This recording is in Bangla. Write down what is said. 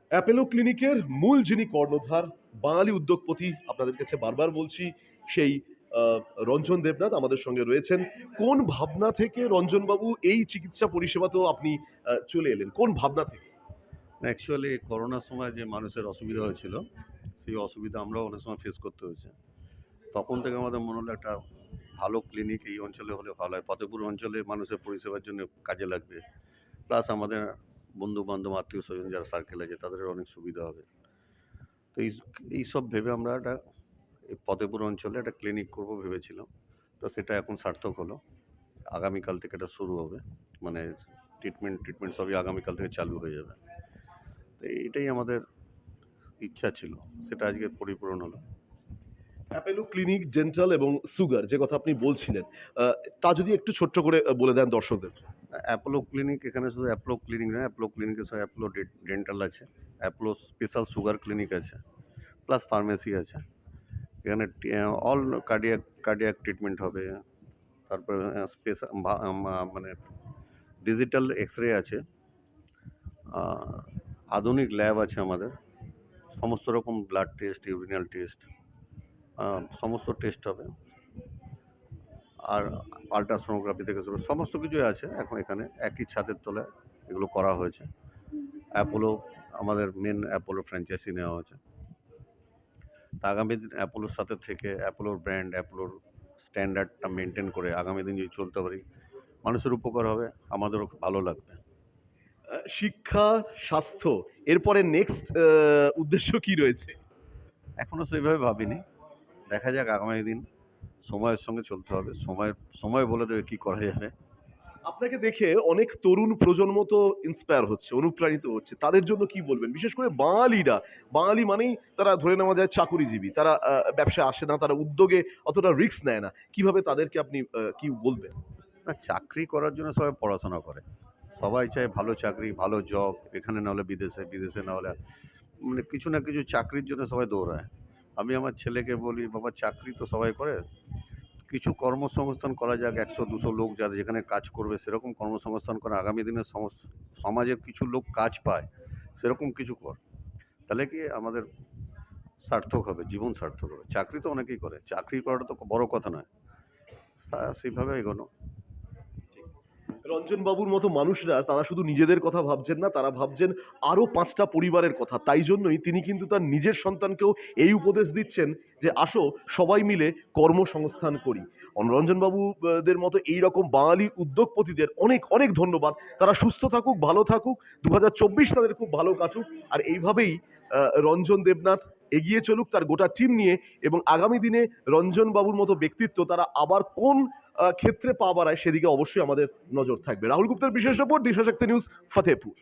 অ্যাপেলো ক্লিনিকের মূল যিনি কর্ণধার, বাঙালি উদ্যোগপতি, আপনাদের কাছে বারবার বলছি, সেই রঞ্জন দেবনাথ আমাদের সঙ্গে রয়েছেন। কোন ভাবনা থেকে রঞ্জনবাবু এই চিকিৎসা পরিষেবাতেও আপনি চলে এলেন? কোন ভাবনা থেকে? অ্যাকচুয়ালি করোনার সময় যে মানুষের অসুবিধা হয়েছিল, সেই অসুবিধা আমরাও অনেক সময় ফেস করতে হয়েছে। তখন থেকে আমাদের মনে হলো একটা ভালো ক্লিনিক এই অঞ্চলে হলে ভালো হয়। ফতেপুর অঞ্চলে মানুষের পরিষেবার জন্য কাজে লাগবে। প্লাস আমাদের বন্ধু-বান্ধব, আত্মীয়স্বজন যারা সার্কেল আছে তাদেরও অনেক সুবিধা হবে। তো এইসব ভেবে আমরা একটা এই ফতেপুর অঞ্চলে একটা ক্লিনিক করব ভেবেছিলাম। তো সেটা এখন সার্থক হলো। আগামীকাল থেকে এটা শুরু হবে। মানে ট্রিটমেন্ট সবই আগামীকাল থেকে চালু হয়ে যাবে। তো এটাই আমাদের ইচ্ছা ছিল। সেটা আজকে পরিপূরণ হলো। অ্যাপেলো ক্লিনিক, ডেন্টাল এবং সুগার যে কথা আপনি বলছিলেন, তা যদি একটু ছোট্ট করে বলে দেন দর্শকদের। অ্যাপোলো ক্লিনিক এখানে শুধু অ্যাপোলো ক্লিনিক নয়, অ্যাপোলো ক্লিনিকের সঙ্গে অ্যাপোলো ডেন্টাল আছে, অ্যাপোলো স্পেশাল সুগার ক্লিনিক আছে, প্লাস ফার্মেসি আছে। এখানে অল কার্ডিয়াক ট্রিটমেন্ট হবে। তারপরে স্পেশাল মানে ডিজিটাল এক্স-রে আছে। আধুনিক ল্যাব আছে আমাদের। সমস্ত রকম ব্লাড টেস্ট, ইউরিনাল টেস্ট, সমস্ত টেস্ট হবে। আর আল্ট্রাসোনোগ্রাফি থেকে শুরু সমস্ত কিছুই আছে এখন এখানে একই ছাদের তলায় এগুলো করা হয়েছে। অ্যাপোলো আমাদের মেন অ্যাপোলো ফ্র্যাঞ্চাইজি নেওয়া হয়েছে। তা আগামী দিন অ্যাপোলোর সাথে থেকে অ্যাপোলোর ব্র্যান্ড, অ্যাপোলোর স্ট্যান্ডার্ডটা মেনটেন করে আগামী দিন যদি চলতে পারি, মানুষের উপকার হবে, আমাদেরও ভালো লাগবে। শিক্ষা, স্বাস্থ্য, এরপরে নেক্সট উদ্দেশ্য কি রয়েছে? এখনো সেভাবে ভাবিনি। দেখা যাক আগামী দিন। সময়ের সঙ্গে চলতে হবে। সময় বলে দেবে কি করা যাবে। আপনাকে দেখে অনেক তরুণ প্রজন্ম তো ইন্সপায়ার হচ্ছে, অনুপ্রাণিত হচ্ছে। তাদের জন্য কি বলবেন? বিশেষ করে বাঙালিরা, বাঙালি মানেই তারা ধরে নেওয়া যায় চাকুরিজীবী। তারা ব্যবসায় আসে না, তারা উদ্যোগে অতটা রিস্ক নেয় না। কিভাবে তাদেরকে আপনি কি বলবেন? না, চাকরি করার জন্য সবাই পড়াশোনা করে। সবাই চায় ভালো চাকরি, ভালো জব, এখানে না হলে বিদেশে, বিদেশে না হলে মানে কিছু না কিছু চাকরির জন্য সবাই দৌড়ায়। আমি আমার ছেলেকে বলি, "বাবা চাকরি তো সবাই করে। কিছু কর্মসংস্থান করা যাক ১০০-২০০ লোক যারা যেখানে কাজ করবে সেরকম কর্মসংস্থান করে আগামী দিনে সমাজের কিছু লোক কাজ পায়, সেরকম কিছু কর। তাহলে কি আমাদের সার্থক হবে, জীবন সার্থক হবে। চাকরি তো অনেকেই করে। চাকরি করাটা তো বড় কথা নয়। সেইভাবে এগোনো।" রঞ্জন বাবুর মতো মানুষরা তারা শুধু নিজেদের কথা ভাবছেন না, তারা ভাবছেন আরো ৫ টা পরিবারের কথা। তাই জন্যই তিনি কিন্তু তার নিজের সন্তানকেও এই উপদেশ দিচ্ছেন যে, "আসো সবাই মিলে কর্মসংস্থান করি।" রঞ্জন বাবু দের মতো এইরকম বাঙালি উদ্যোগপতিদের অনেক, অনেক ধন্যবাদ। তারা সুস্থ থাকুক, ভালো থাকুক। ২০২৪ তাদের খুব ভালো কাটুক। আর এইভাবেই রঞ্জন দেবনাথ এগিয়ে চলুক তার গোটা টিম নিয়ে, এবং আগামী দিনে রঞ্জন বাবুর মতো ব্যক্তিত্ব তারা আবার কোন ক্ষেত্রে পা বাড়ায় সেদিকে অবশ্যই আমাদের নজর থাকবে। রাহুল গুপ্তের বিশেষ রিপোর্ট, দিশা শক্তি নিউজ, ফতেহপুর।